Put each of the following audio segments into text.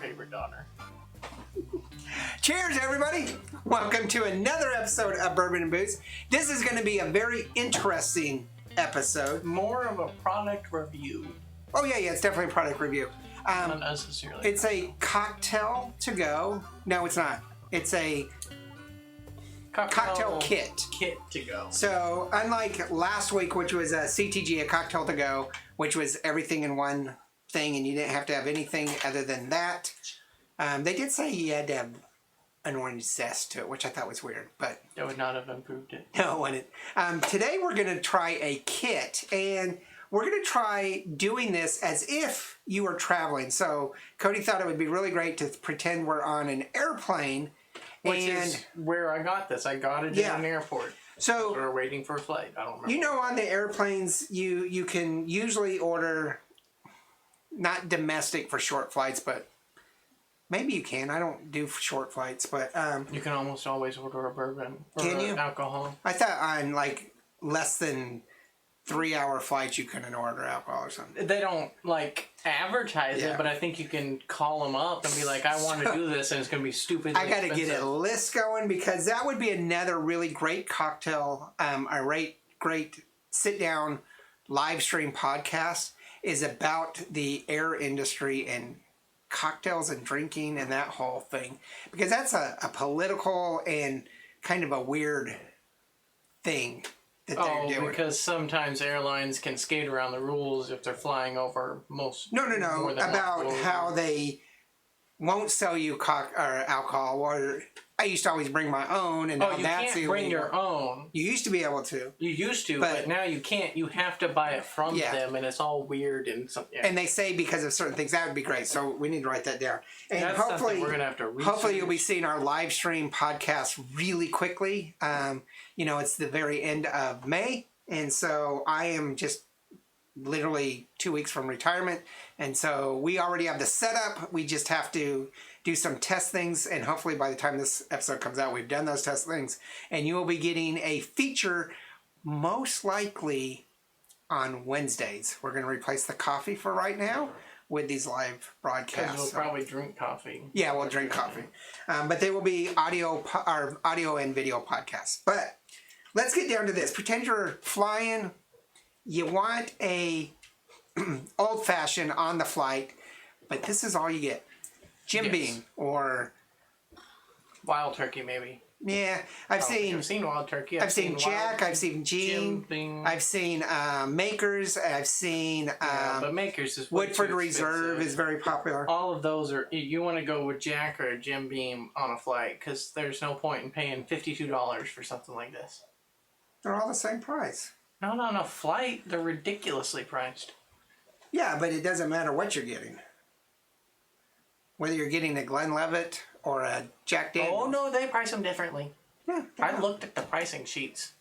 favorite daughter. Cheers, everybody! Welcome to another episode of Bourbon and Booze. This is going to be a very interesting episode. More of a product review. Oh, yeah, it's definitely a product review. Not necessarily. It's a cocktail to go. No, it's not. It's a cocktail kit. Kit to go. So, unlike last week, which was a CTG, a cocktail to go, which was everything in one thing, and you didn't have to have anything other than that. They did say you had to have an orange zest to it, which I thought was weird, but That would not have improved it. no, it wouldn't. Today we're going to try a kit, and we're going to try doing this as if you were traveling. So Cody thought it would be really great to pretend we're on an airplane. Which is where I got this. I got it in an airport. So we were waiting for a flight. I don't remember. You know, on the airplanes, you can usually order, not domestic for short flights, but maybe you can. I don't do short flights, but you can almost always order a bourbon or can you? Alcohol. I thought on like less than 3-hour flights you couldn't order alcohol or something. They don't like advertise it, but I think you can call them up and be like, "I want to do this," and it's going to be stupidly I got to expensive. get a list going because that would be another really great cocktail, great sit down live stream podcast is about the air industry and cocktails and drinking and that whole thing, because that's a political and kind of a weird thing that they're doing. Because sometimes airlines can skate around the rules if they're flying over most. No. About how they won't sell you alcohol. Or I used to always bring my own, and now you that's can't bring your own. You used to be able to. You used to, but now you can't. You have to buy it from them, and it's all weird and something. And they say because of certain things that would be great. So we need to write that down. And that's hopefully we're gonna have to research. Hopefully you'll be seeing our live stream podcast really quickly. It's the very end of May, and so I am just literally 2 weeks from retirement, and so we already have the setup. We just have to do some test things, and hopefully by the time this episode comes out, we've done those test things, and you will be getting a feature most likely on Wednesdays. We're going to replace the coffee for right now with these live broadcasts. We'll probably drink coffee. Yeah, we'll drink coffee. But they will be audio and video podcasts. But let's get down to this. Pretend you're flying. You want a old-fashioned on the flight, but this is all you get. Jim Beam or Wild Turkey, maybe. Yeah, I've seen Wild Turkey. I've seen Jack. I've seen Jim. I've seen Makers. I've seen but Makers is Woodford Reserve is very popular. All of those are. You want to go with Jack or Jim Beam on a flight because there's no point in paying $52 for something like this. They're all the same price. Not on a flight. They're ridiculously priced. Yeah, but it doesn't matter what you're getting. Whether you're getting a Glenlivet or a Jack Daniels. Oh, no, they price them differently. Yeah, I looked at the pricing sheets.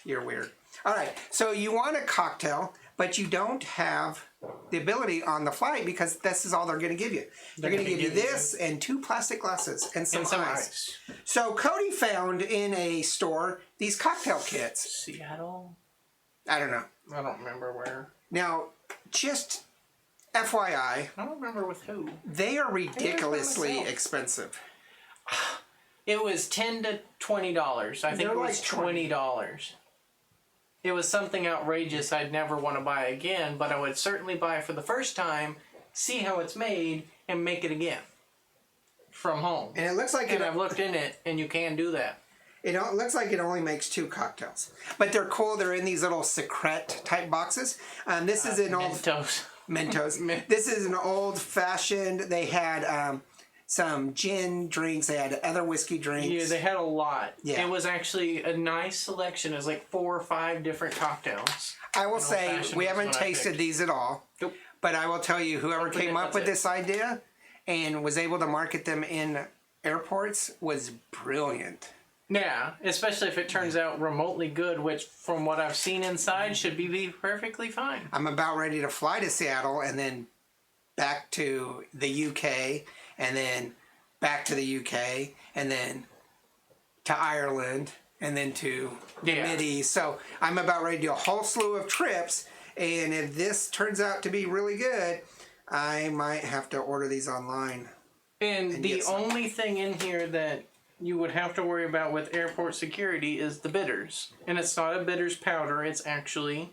You're weird. All right, so you want a cocktail, but you don't have the ability on the flight because this is all they're going to give you. They're going to give you this and 2 plastic glasses and some ice. So Cody found in a store these cocktail kits. Seattle? I don't know. I don't remember where. Now, just FYI, I don't remember with who. They are ridiculously expensive. It was $10 to $20. I think it was $20. It was something outrageous I'd never want to buy again, but I would certainly buy it for the first time, see how it's made, and make it again from home. And it looks like I've looked in it, and you can do that. It looks like it only makes 2 cocktails, but they're cool. They're in these little secret type boxes. This is an old Mentos. This is an old-fashioned. They had some gin drinks. They had other whiskey drinks. Yeah, they had a lot. Yeah. It was actually a nice selection. It was like 4 or 5 different cocktails. I will say we haven't tasted these at all. Nope. But I will tell you, whoever came up with this idea and was able to market them in airports was brilliant. Yeah, especially if it turns out remotely good, which from what I've seen inside should be perfectly fine. I'm about ready to fly to Seattle and then back to the UK and then back to the UK and then to Ireland and then to the Mideast. So I'm about ready to do a whole slew of trips, and if this turns out to be really good, I might have to order these online. And the only thing in here that you would have to worry about with airport security is the bitters. And it's not a bitters powder. It's actually...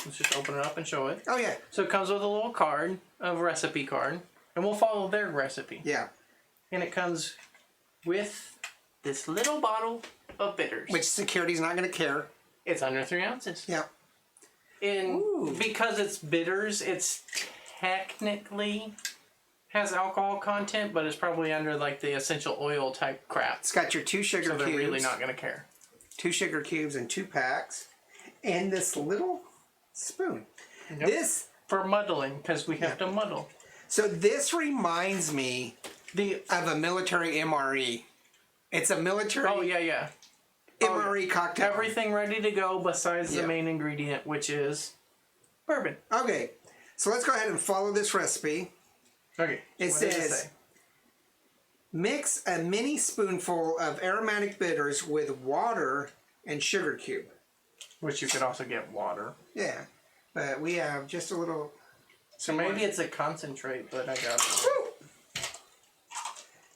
Let's just open it up and show it. Oh, yeah. So it comes with a little card, a recipe card. And we'll follow their recipe. Yeah. And it comes with this little bottle of bitters. Which security's not going to care. It's under 3 ounces. Yeah. And because it's bitters, it's technically has alcohol content, but it's probably under like the essential oil type crap. It's got your 2 sugar cubes. So they're really not going to care. 2 sugar cubes and 2 packs. And this little spoon. Yep. This... For muddling, because we have to muddle. So this reminds me of a military MRE. It's a military... Oh, yeah. MRE cocktail. Everything ready to go besides the main ingredient, which is bourbon. Okay. So let's go ahead and follow this recipe. Okay. It says, mix a mini spoonful of aromatic bitters with water and sugar cube. Which you could also get water. Yeah. But we have just a little... So maybe it's a concentrate, but I got it. Woo!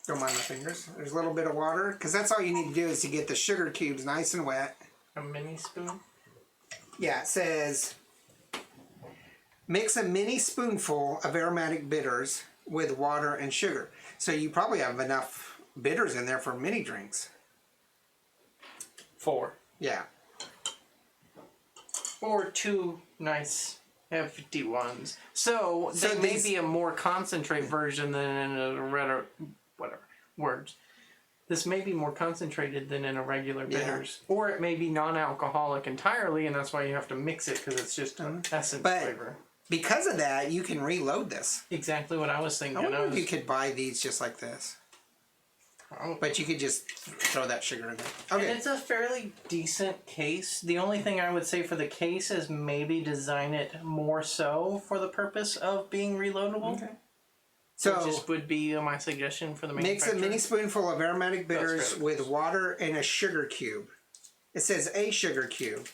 Don't mind my fingers. There's a little bit of water. Because that's all you need to do is to get the sugar cubes nice and wet. A mini spoon? Yeah, it says... Mix a mini spoonful of aromatic bitters with water and sugar. So you probably have enough bitters in there for mini drinks. 4. Yeah. Or 2 nice hefty ones. So they may be a more concentrate version than in a This may be more concentrated than in a regular bitters. Or it may be non-alcoholic entirely, and that's why you have to mix it, because it's just an essence flavor. Because of that, you can reload this. Exactly what I was thinking. I wonder if you could buy these just like this. Oh. But you could just throw that sugar in there. Okay. And it's a fairly decent case. The only thing I would say for the case is maybe design it more so for the purpose of being reloadable. Okay. So which would be my suggestion for the manufacturer. Mix a mini spoonful of aromatic bitters with water and a sugar cube. It says a sugar cube.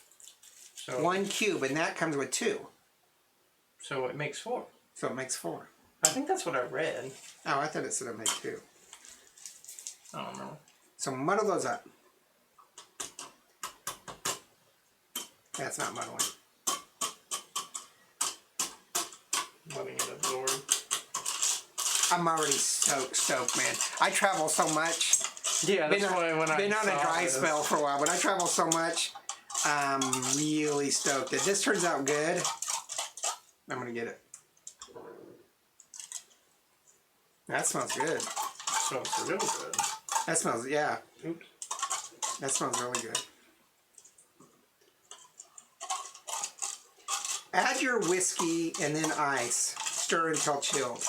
So 1 cube, and that comes with 2. So it makes 4. So it makes 4. I think that's what I read. Oh, I thought it said it made 2. I don't remember. So muddle those up. That's not muddling. Letting it absorb. I'm already stoked, man. I travel so much. Yeah, that's why when I been on a dry spell for a while, but I travel so much. I'm really stoked. If this turns out good, I'm gonna get it. That smells good. Smells really good. That smells, yeah. Oops. That smells really good. Add your whiskey and then ice. Stir until chilled.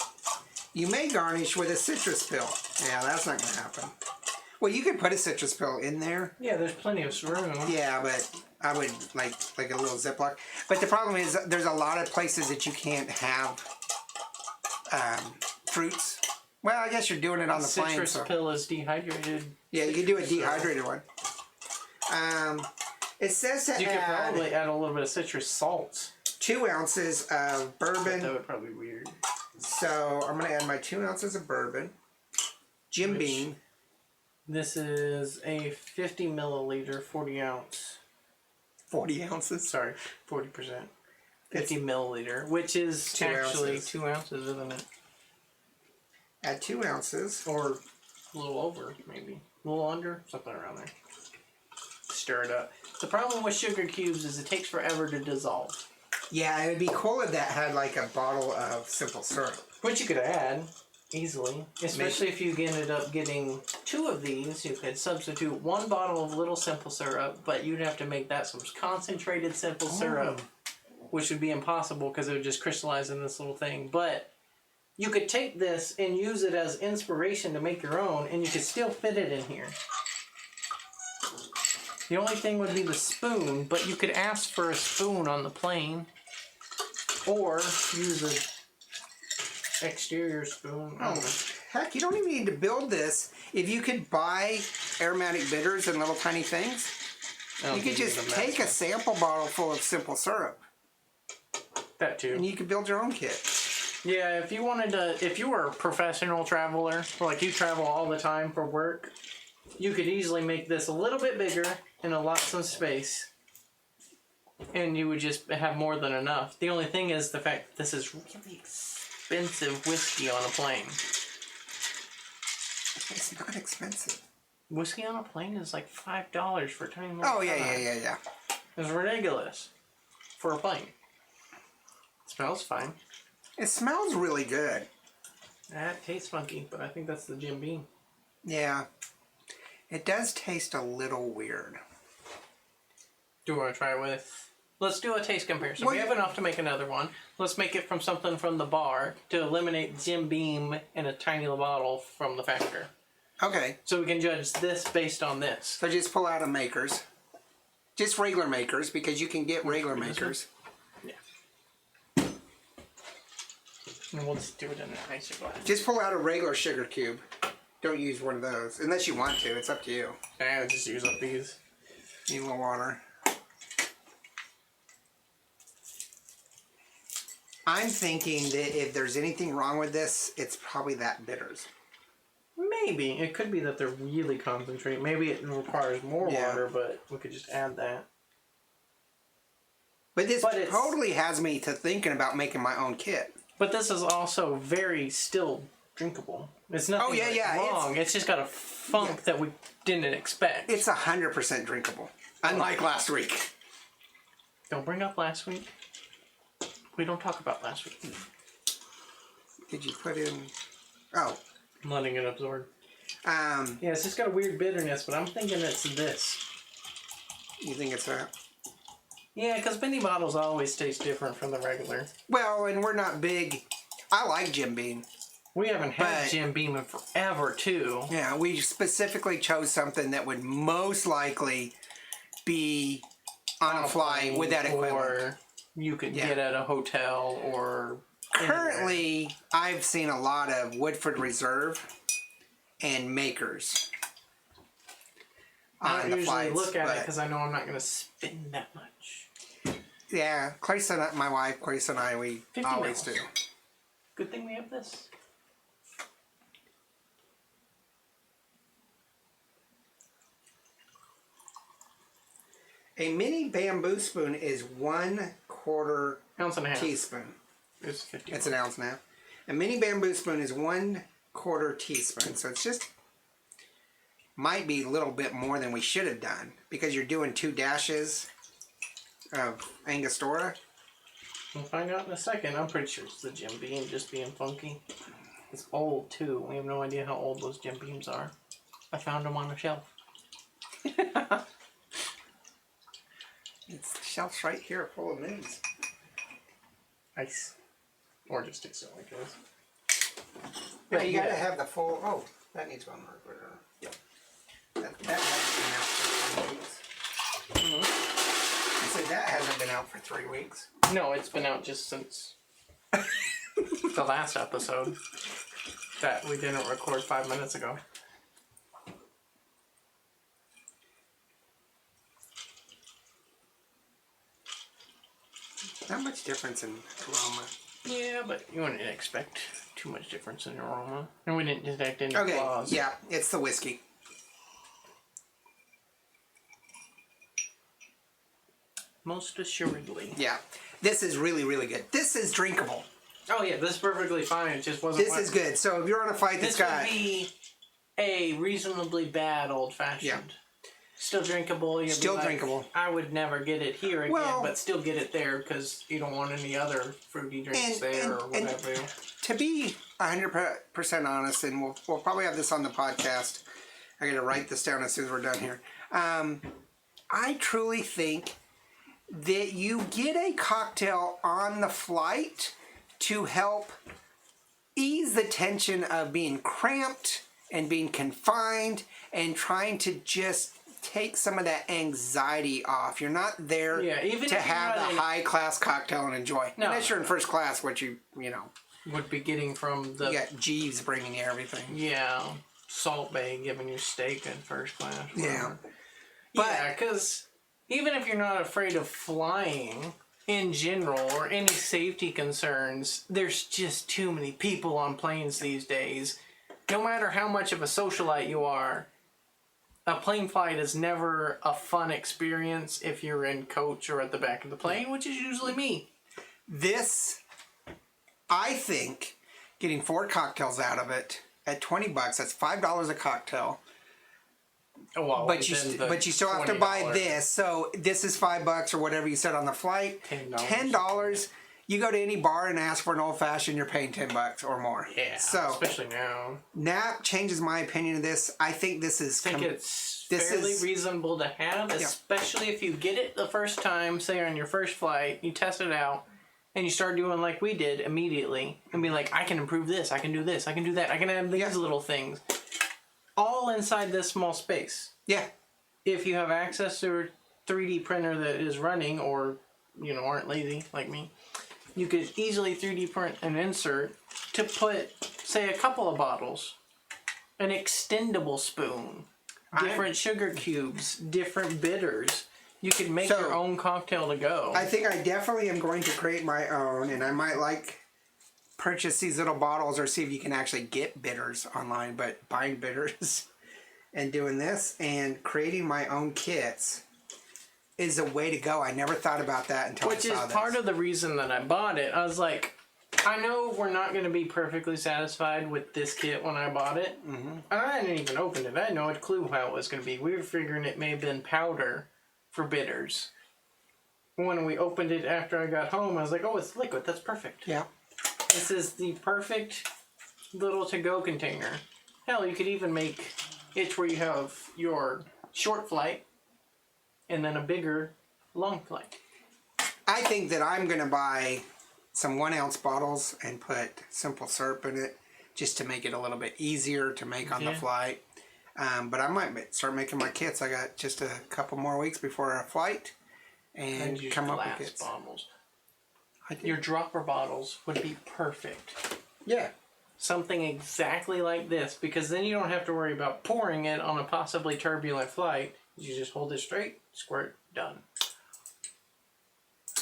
You may garnish with a citrus pill. Yeah, that's not going to happen. Well, you could put a citrus pill in there. Yeah, there's plenty of room. Yeah, but I would like a little Ziploc. But the problem is there's a lot of places that you can't have fruits. Well, I guess you're doing it on the plane. Citrus pill is dehydrated. Yeah, you could do a dehydrated one. It says that you could probably add a little bit of citrus salt. 2 ounces of bourbon. That would probably be weird. So I'm going to add my 2 ounces of bourbon. Jim Beam. This is a 50 milliliter, 40 ounce. 40 ounces? Sorry, 40%. 50 milliliter, which is actually 2 ounces, isn't it? Add 2 ounces. Or a little over, maybe. A little under, something around there. Stir it up. The problem with sugar cubes is it takes forever to dissolve. Yeah, it would be cool if that had like a bottle of simple syrup. Which you could add easily. Especially if you ended up getting 2 of these, you could substitute 1 bottle of little simple syrup, but you'd have to make that some concentrated simple syrup, which would be impossible because it would just crystallize in this little thing. But you could take this and use it as inspiration to make your own, and you could still fit it in here. The only thing would be the spoon, but you could ask for a spoon on the plane. Or use an exterior spoon. Heck, you don't even need to build this. If you could buy aromatic bitters in little tiny things, you could just take a sample bottle full of simple syrup. That too. And you could build your own kit. Yeah, if you were a professional traveler, like you travel all the time for work, you could easily make this a little bit bigger and a lot of space. And you would just have more than enough. The only thing is the fact that this is really expensive whiskey on a plane. It's not expensive. Whiskey on a plane is like $5 for 20 minutes. Oh, yeah. It's ridiculous for a plane. It smells fine. It smells really good. It tastes funky, but I think that's the Jim Beam. Yeah. It does taste a little weird. Do you want to try it with... Let's do a taste comparison. We have enough to make another one. Let's make it from something from the bar to eliminate Jim Beam in a tiny little bottle from the factor. Okay. So we can judge this based on this. So just pull out a Makers. Just regular Makers, because you can get regular Makers. Yeah. And we'll just do it in a nicer glass. Just pull out a regular sugar cube. Don't use one of those. Unless you want to. It's up to you. I'll just use up these. Need a little water. I'm thinking that if there's anything wrong with this, it's probably that bitters. Maybe. It could be that they're really concentrated. Maybe it requires more water, but we could just add that. But this totally has me to thinking about making my own kit. But this is also very still drinkable. It's nothing wrong. It's just got a funk that we didn't expect. It's 100% drinkable. Unlike last week. Don't bring up last week. We don't talk about last week. Did you put in... Oh. I'm letting it absorb. Yeah, it's just got a weird bitterness, but I'm thinking it's this. You think it's that? Yeah, because mini bottles always taste different from the regular. Well, and we're not big... I like Jim Beam. We haven't had Jim Beam in forever, too. Yeah, we specifically chose something that would most likely be on a fly with that equipment. Or you could get at a hotel or... Currently, anywhere. I've seen a lot of Woodford Reserve and Makers. I don't usually look at it because I know I'm not going to spend that much. Yeah, Clarissa, my wife, Clarissa and I, we always do. Good thing we have this. A mini bamboo spoon is 1/4 ounce and a half teaspoon. It's 50. It's an ounce and a half. A mini bamboo spoon is 1/4 teaspoon. So it's just might be a little bit more than we should have done because you're doing 2 dashes of Angostura. We'll find out in a second. I'm pretty sure it's the Jim Beam just being funky. It's old too. We have no idea how old those Jim Beams are. I found them on a shelf. It's the shelf's right here full of news. Nice. Or just takes it like this. Yeah, you gotta have the full. Oh, that needs one more. Yeah. That hasn't been out for 3 weeks. I said that hasn't been out for 3 weeks. No, it's been out just since the last episode that we didn't record 5 minutes ago. Not much difference in aroma. Yeah, but you wouldn't expect too much difference in aroma. And we didn't detect any flaws. Yeah, it's the whiskey. Most assuredly. Yeah. This is really, really good. This is drinkable. Oh yeah, this is perfectly fine. It just wasn't... This is good. So if you're on a flight that's got... This would be a reasonably bad old-fashioned. Yeah. Still drinkable. You'd still like, drinkable. I would never get it here again, but still get it there because you don't want any other fruity drinks there or whatever. And to be 100% honest, and we'll probably have this on the podcast. I got to write this down as soon as we're done here. I truly think that you get a cocktail on the flight to help ease the tension of being cramped and being confined and trying to just take some of that anxiety off. You're not there to have a high-class cocktail and enjoy. No, unless you're in first class, which you know. Would be getting from the... You got Jeeves bringing you everything. Yeah. Salt Bay giving you steak in first class. Yeah. But, yeah, because even if you're not afraid of flying, in general, or any safety concerns, there's just too many people on planes these days. No matter how much of a socialite you are, a plane flight is never a fun experience if you're in coach or at the back of the plane, which is usually me. This, I think, getting 4 cocktails out of it at $20, that's $5 a cocktail. Oh, well, but you still have to buy this. So this is $5 or whatever you said on the flight. $10. You go to any bar and ask for an old fashioned, you're paying $10 or more. Yeah. So especially now. Nap changes my opinion of this. I think this is. I think it's fairly reasonable to have, especially if you get it the first time, say on your first flight, you test it out, and you start doing like we did immediately, and be like, I can improve this, I can do this, I can do that, I can add these little things. All inside this small space. Yeah. If you have access to a 3D printer that is running, or aren't lazy like me, you could easily 3D print an insert to put, say, a couple of bottles, an extendable spoon, different sugar cubes, different bitters. You could make your own cocktail to go. I think I definitely am going to create my own, and I might purchase these little bottles or see if you can actually get bitters online, but buying bitters and doing this and creating my own kits is a way to go. I never thought about that until I saw this. Which is part of the reason that I bought it. I was like, I know we're not going to be perfectly satisfied with this kit when I bought it. Mm-hmm. I hadn't even opened it. I had no clue how it was going to be. We were figuring it may have been powder for bitters. When we opened it after I got home, I was like, oh, it's liquid. That's perfect. Yeah. This is the perfect little to-go container. Hell, you could even make it where you have your short flight and then a bigger long flight. I think that I'm going to buy some 1-ounce bottles and put simple syrup in it just to make it a little bit easier to make on the flight. But I might start making my kits. I got just a couple more weeks before our flight and come up with kits. Bottles. Your dropper bottles would be perfect. Yeah. Something exactly like this, because then you don't have to worry about pouring it on a possibly turbulent flight. You just hold it straight, squirt, done.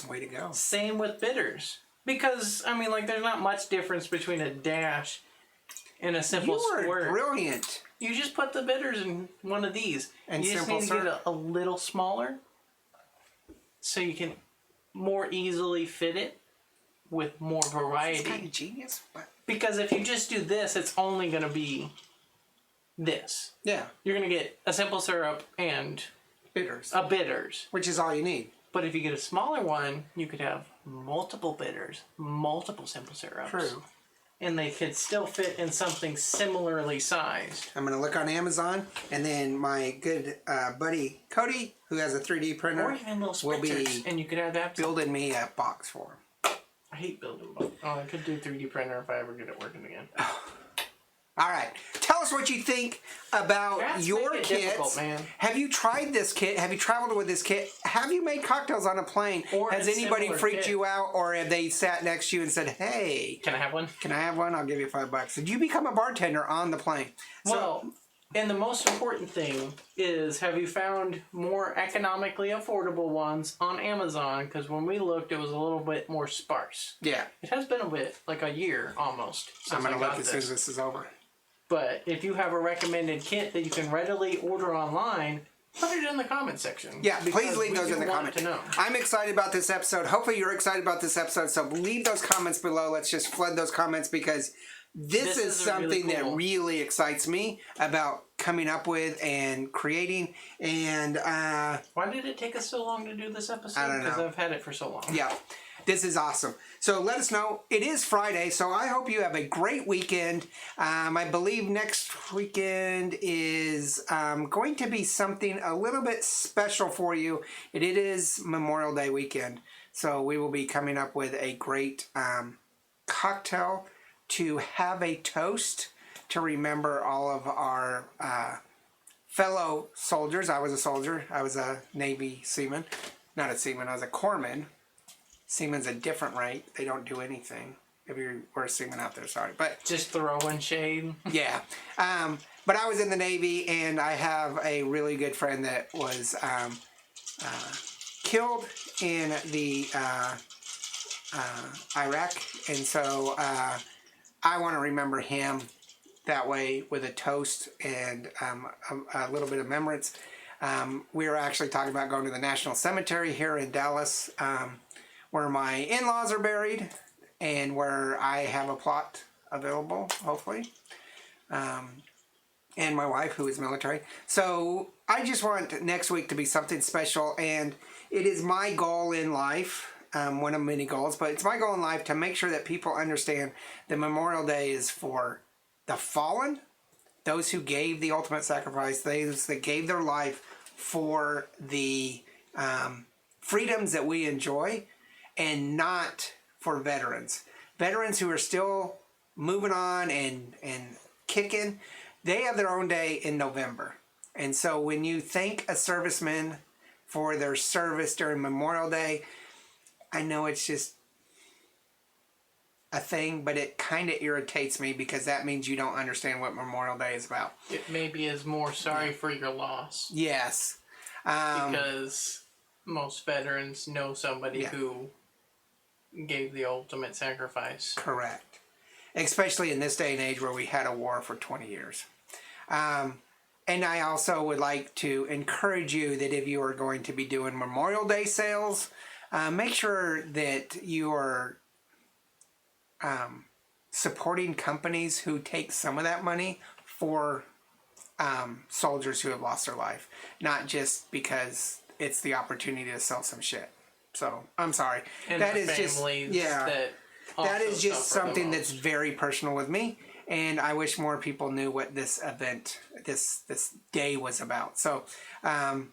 Way to go. Same with bitters. Because, there's not much difference between a dash and a simple squirt. You are brilliant. You just put the bitters in one of these. And you just need to get a little smaller so you can more easily fit it with more variety. It's kind of genius. What? Because if you just do this, it's only going to be this. Yeah. You're going to get a simple syrup and bitters. a bitters. Which is all you need. But if you get a smaller one, you could have multiple bitters, multiple simple syrups. True. And they could still fit in something similarly sized. I'm going to look on Amazon, and then my good buddy Cody, who has a 3D printer, or even little spritzers, and you could have that building me a box for him. I hate building boxes. Oh, I could do 3D printer if I ever get it working again. All right. Tell us what you think about your kits. Man. Have you tried this kit? Have you traveled with this kit? Have you made cocktails on a plane? Or has anybody freaked you out, or have they sat next to you and said, hey, can I have one? Can I have one? I'll give you $5. Did you become a bartender on the plane? Well, and the most important thing is, have you found more economically affordable ones on Amazon? Because when we looked, it was a little bit more sparse. Yeah. It has been a bit, like a year almost. I'm going to look as soon as this is over. But if you have a recommended kit that you can readily order online, put it in the comment section. Yeah, please leave those in the comments. Know. I'm excited about this episode. Hopefully you're excited about this episode. So leave those comments below. Let's just flood those comments, because this is something that really excites me about coming up with and creating. And why did it take us so long to do this episode? I don't know. Because I've had it for so long. Yeah. This is awesome. So let us know. It is Friday, so I hope you have a great weekend. I believe next weekend is going to be something a little bit special for you. It is Memorial Day weekend, so we will be coming up with a great cocktail to have a toast to remember all of our fellow soldiers. I was a soldier. I was a Navy seaman. Not a seaman, I was a corpsman. Seaman's a different rank. They don't do anything. If you were a seaman out there, sorry. But just throwing shade. Yeah. But I was in the Navy, and I have a really good friend that was killed in the Iraq, and so I want to remember him that way with a toast and a little bit of remembrance. We were actually talking about going to the National Cemetery here in Dallas, where my in-laws are buried and where I have a plot available, hopefully. And my wife, who is military. So I just want next week to be something special, and it is my goal in life, one of many goals, but it's my goal in life to make sure that people understand that Memorial Day is for the fallen, those who gave the ultimate sacrifice, those that gave their life for the freedoms that we enjoy, and not for veterans. Veterans who are still moving on and kicking, they have their own day in November. And so when you thank a serviceman for their service during Memorial Day, I know it's just a thing, but it kind of irritates me because that means you don't understand what Memorial Day is about. It maybe is more sorry for your loss. Yes. Because most veterans know somebody who gave the ultimate sacrifice. Correct. Especially in this day and age where we had a war for 20 years. And I also would like to encourage you that if you are going to be doing Memorial Day sales, make sure that you are supporting companies who take some of that money for soldiers who have lost their life, not just because it's the opportunity to sell some shit. So I'm sorry. And that the is just that is just something that's very personal with me, and I wish more people knew what this event, this day was about. So now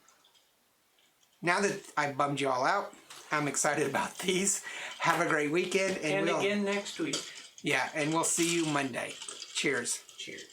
that I bummed you all out, I'm excited about these. Have a great weekend. And again next week. Yeah, and we'll see you Monday. Cheers. Cheers.